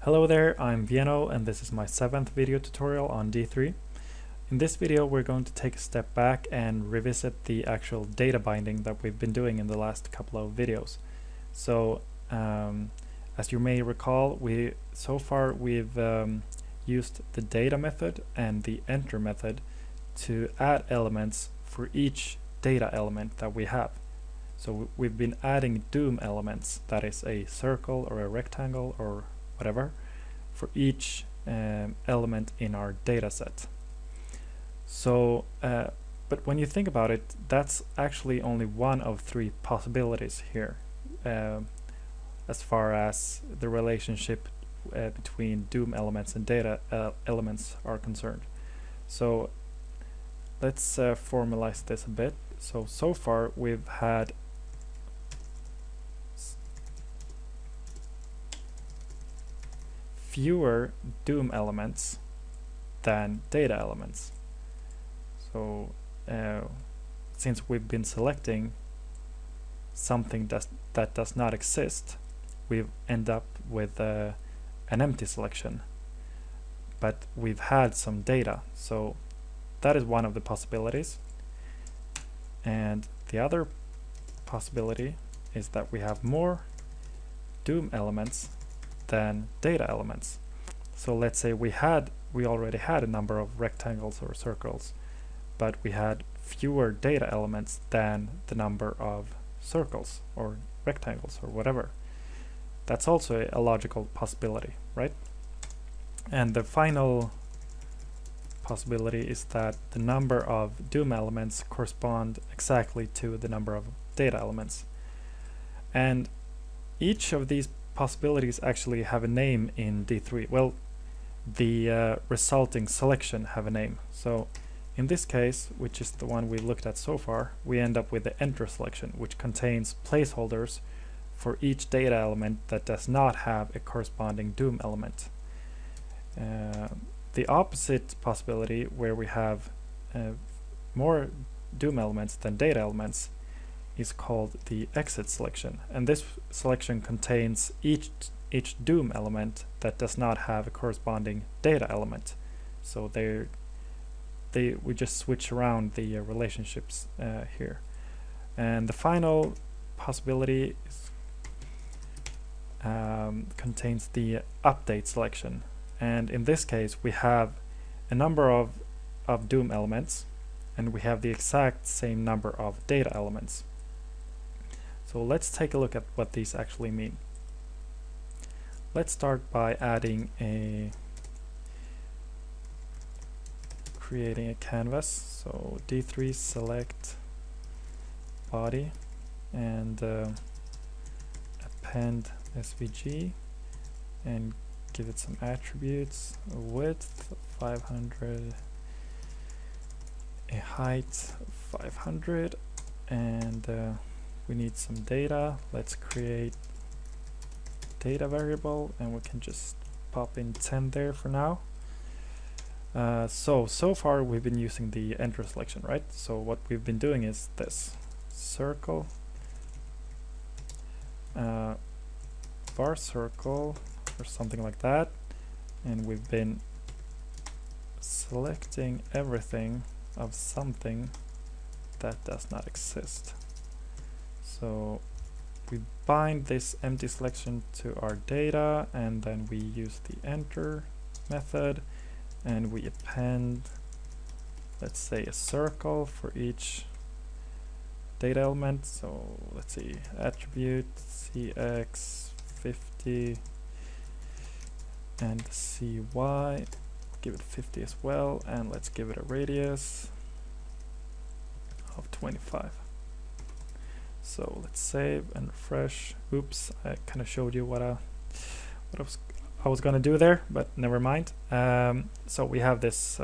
Hello there, I'm Vieno and this is my 7th video tutorial on D3. In this video we're going to take a step back and revisit the actual data binding that we've been doing in the last couple of videos. So as you may recall, so far we've used the data method and the enter method to add elements for each data element that we have. So we've been adding DOM elements, that is a circle or a rectangle or whatever, for each element in our data set. So, but when you think about it, that's actually only one of 3 possibilities here, as far as the relationship between DOM elements and data elements are concerned. So let's formalize this a bit. So far we've had fewer DOM elements than data elements. So since we've been selecting something that does not exist, we end up with an empty selection, but we've had some data. So that is one of the possibilities. And the other possibility is that we have more DOM elements than data elements. So let's say we already had a number of rectangles or circles, but we had fewer data elements than the number of circles or rectangles or whatever. That's also a logical possibility, right? And the final possibility is that the number of DOM elements correspond exactly to the number of data elements. And each of these possibilities actually have a name in D3. Well, the resulting selection have a name. So in this case, which is the one we looked at so far, we end up with the enter selection, which contains placeholders for each data element that does not have a corresponding DOM element. The opposite possibility, where we have more DOM elements than data elements, is called the exit selection, and this selection contains each DOM element that does not have a corresponding data element. So we just switch around the relationships here. And the final possibility is, contains the update selection, and in this case we have a number of DOM elements and we have the exact same number of data elements. So let's take a look at what these actually mean. Let's start by creating a canvas. So D3 select body and append SVG and give it some attributes: a width 500, a height 500, and we need some data. Let's create data variable, and we can just pop in 10 there for now. So far we've been using the enter selection, right? So what we've been doing is this circle, bar circle or something like that, and we've been selecting everything of something that does not exist. So we bind this empty selection to our data, and then we use the enter method, and we append, let's say, a circle for each data element. So let's see, attribute cx 50 and cy, give it 50 as well, and let's give it a radius of 25. So let's save and refresh. Oops, I kind of showed you what I was gonna do there, but never mind. So we have this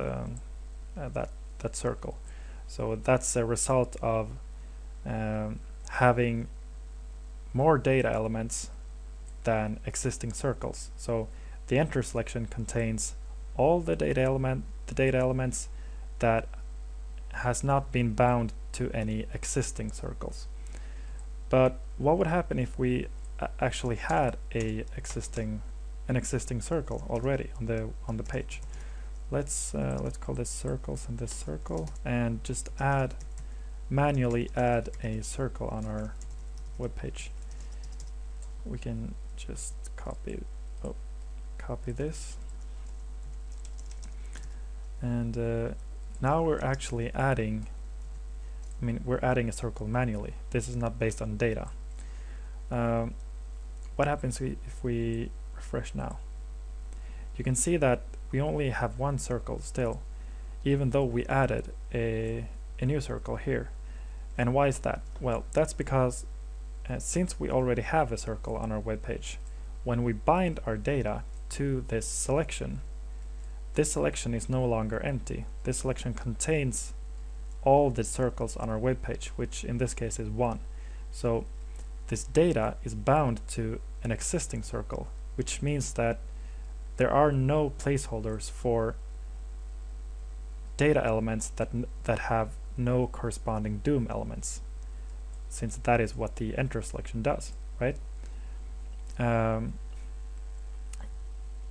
that circle. So that's a result of having more data elements than existing circles. So the enter selection contains all the data elements that has not been bound to any existing circles. But what would happen if we actually had a existing an existing circle already on the page. Let's call this circles and this circle, and just manually add a circle on our web page. We can just copy this, and now we're actually adding. We're adding a circle manually. This is not based on data. What happens if we refresh now? You can see that we only have one circle still, even though we added a new circle here. And why is that? Well, that's because since we already have a circle on our web page, when we bind our data to this selection is no longer empty. This selection contains all the circles on our web page, which in this case is 1. So this data is bound to an existing circle, which means that there are no placeholders for data elements that have no corresponding DOM elements, since that is what the enter selection does, right?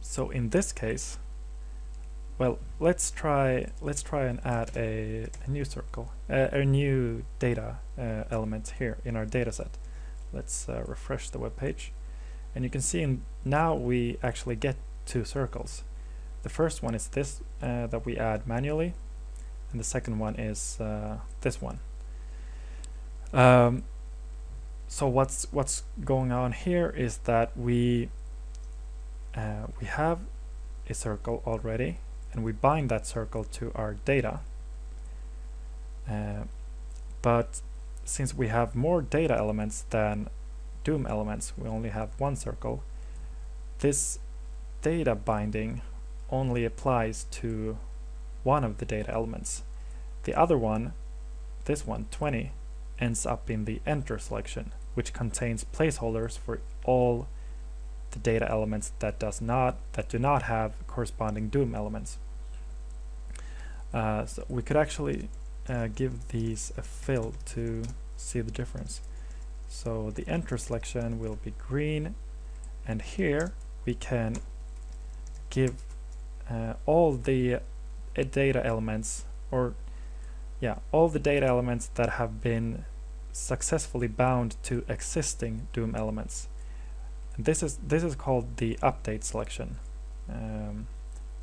So in this case, well, let's try and add a new circle, a new data element here in our data set. Let's refresh the web page, and you can see now we actually get 2 circles. The first one is this that we add manually, and the second one is this one. So what's going on here is that we have a circle already, and we bind that circle to our data. But since we have more data elements than DOM elements, we only have one circle. This data binding only applies to one of the data elements. The other one, this one, 20, ends up in the enter selection, which contains placeholders for all the data elements that do not have corresponding DOM elements. So we could actually give these a fill to see the difference. So the enter selection will be green, and here we can give all the data elements, all the data elements that have been successfully bound to existing DOM elements. And this is called the update selection,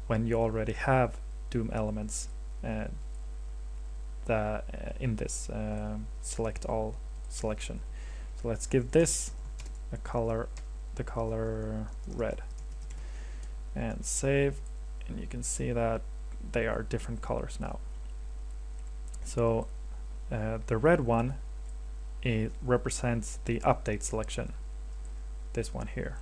when you already have DOM elements in this select all selection. So let's give this the color red, and save, and you can see that they are different colors now. So the red one represents the update selection, this one here.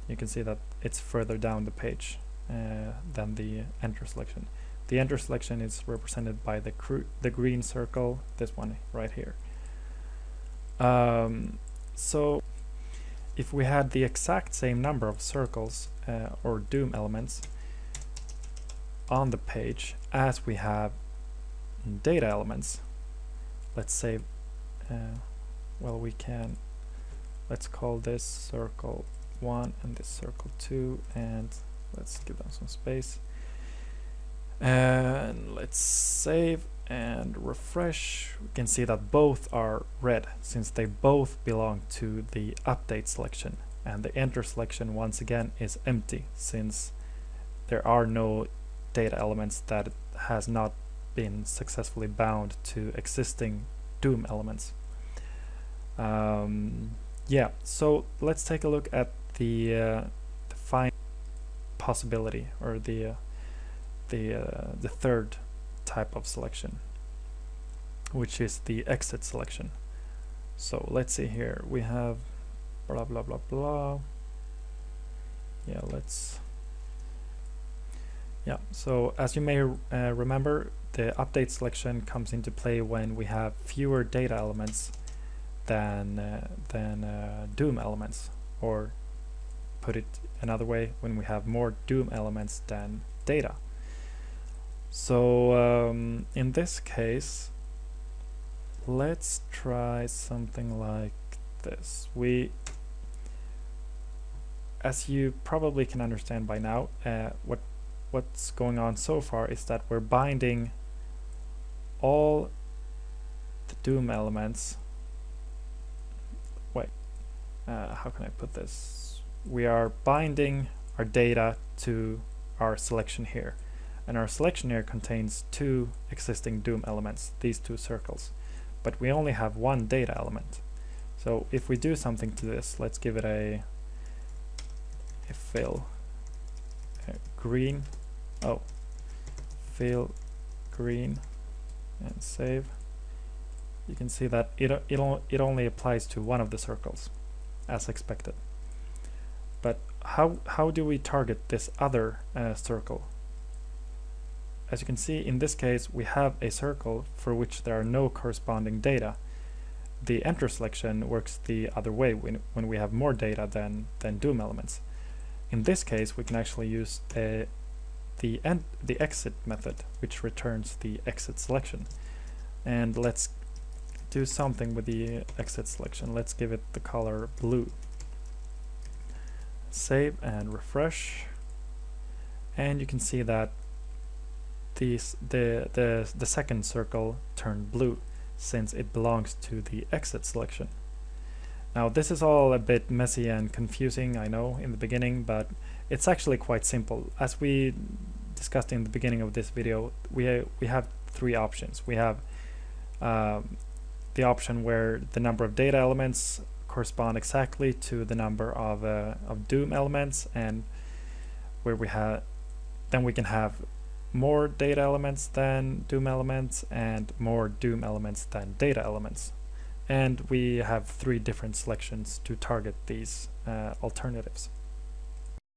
You can see that it's further down the page than the enter selection. The enter selection is represented by the green circle, this one right here. So if we had the exact same number of circles or DOM elements on the page as we have data elements, let's say, well, let's call this circle 1 and this circle 2, and let's give them some space, and let's save and refresh. We can see that both are red, since they both belong to the update selection, and the enter selection once again is empty, since there are no data elements that has not been successfully bound to existing DOM elements. Yeah, so let's take a look at the final possibility, or the third type of selection, which is the exit selection. So let's see here, we have blah blah blah blah. So as you may remember, the update selection comes into play when we have fewer data elements than DOM elements, or put it another way, when we have more DOM elements than data. So in this case, let's try something like this. as you probably can understand by now, what's going on so far is that we're binding all the DOM elements. Wait, how can I put this? We are binding our data to our selection here, and our selection here contains two existing DOM elements, these two circles, but we only have one data element. So if we do something to this, let's give it a fill green, fill green, and save. You can see that it only applies to one of the circles, as expected. But how do we target this other circle? As you can see, in this case, we have a circle for which there are no corresponding data. The enter selection works the other way when we have more data than DOM elements. In this case, we can actually use the exit method, which returns the exit selection. And let's do something with the exit selection. Let's give it the color blue. Save and refresh, and you can see that the second circle turned blue since it belongs to the exit selection. Now this is all a bit messy and confusing, I know, in the beginning, but it's actually quite simple. As we discussed in the beginning of this video, we have three options. We have the option where the number of data elements correspond exactly to the number of DOM elements, and where we can have more data elements than DOM elements and more DOM elements than data elements. And we have three different selections to target these alternatives.